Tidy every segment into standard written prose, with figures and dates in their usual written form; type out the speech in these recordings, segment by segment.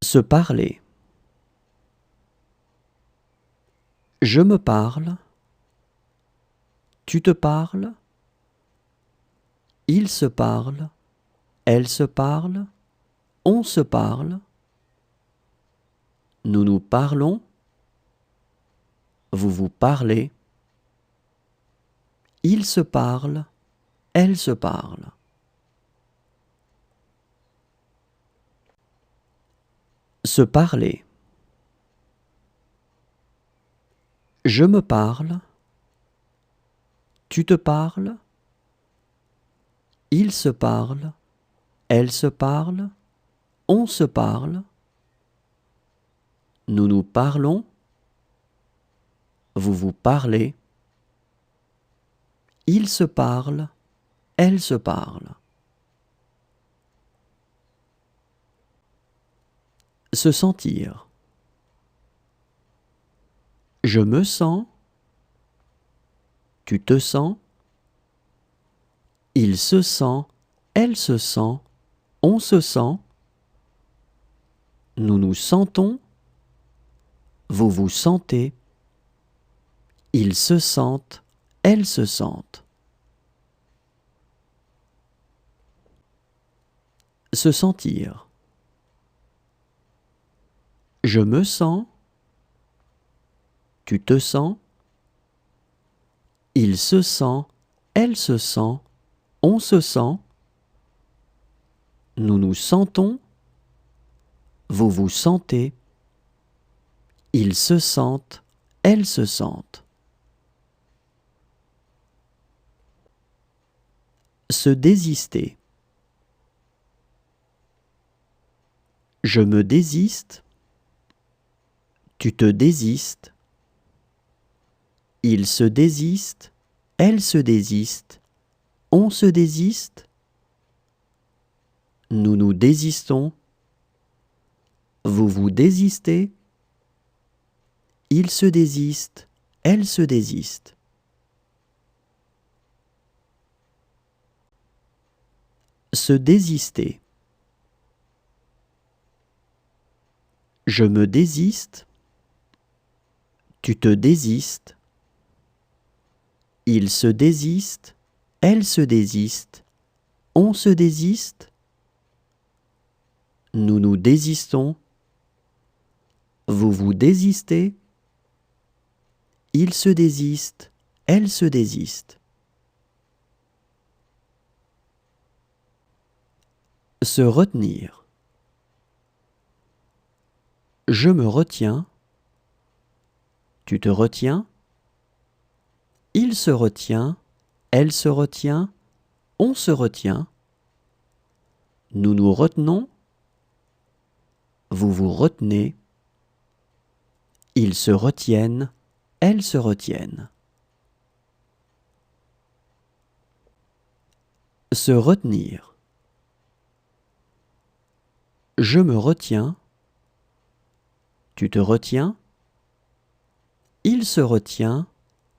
Se parler. Je me parle. Tu te parles. Il se parle. Elle se parle. On se parle. Nous nous parlons. Vous vous parlez. Il se parle. Elle se parle. Se parler. Je me parle. Tu te parles. Il se parle. Elle se parle. On se parle. Nous nous parlons. Vous vous parlez. Il se parle. Elle se parle. Se sentir. Je me sens. Tu te sens. Il se sent. Elle se sent. On se sent. Nous nous sentons. Vous vous sentez. Ils se sentent. Elles se sentent. Se sentir. Je me sens. Tu te sens. Il se sent. Elle se sent. On se sent. Nous nous sentons. Vous vous sentez. Ils se sentent. Elles se sentent. Se désister. Je me désiste. Tu te désistes. Il se désiste. Elle se désiste. On se désiste. Nous nous désistons. Vous vous désistez. Il se désiste. Elle se désiste. Se désister. Je me désiste. Tu te désistes. Il se désiste. Elle se désiste. On se désiste. Nous nous désistons. Vous vous désistez. Il se désiste. Elle se désiste. Se retenir. Je me retiens. Tu te retiens. Il se retient. Elle se retient. On se retient. Nous nous retenons. Vous vous retenez. Ils se retiennent. Elles se retiennent. Se retenir. Je me retiens. Tu te retiens. Il se retient.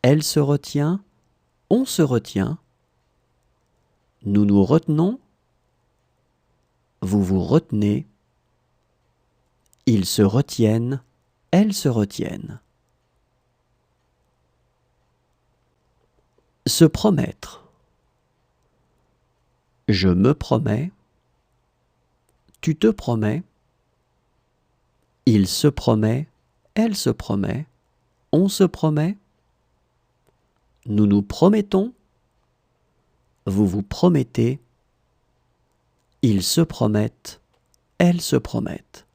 Elle se retient. On se retient. Nous nous retenons. Vous vous retenez. Ils se retiennent. Elles se retiennent. Se promettre. Je me promets. Tu te promets. Il se promet. Elle se promet. On se promet. Nous nous promettons. Vous vous promettez. Ils se promettent. Elles se promettent.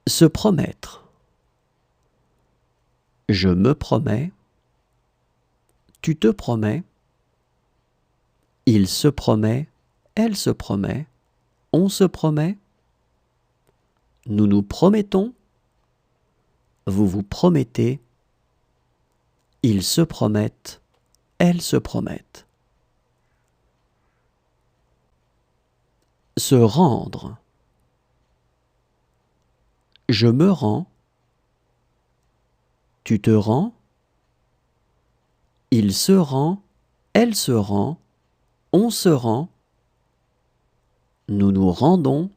Se promettre. Je me promets. Tu te promets. Il se promet. Elle se promet. On se promet. Nous nous promettons. Vous vous promettez. Ils se promettent. Elles se promettent. Se rendre. Je me rends. Tu te rends. Il se rend. Elle se rend. On se rend. Nous nous rendons.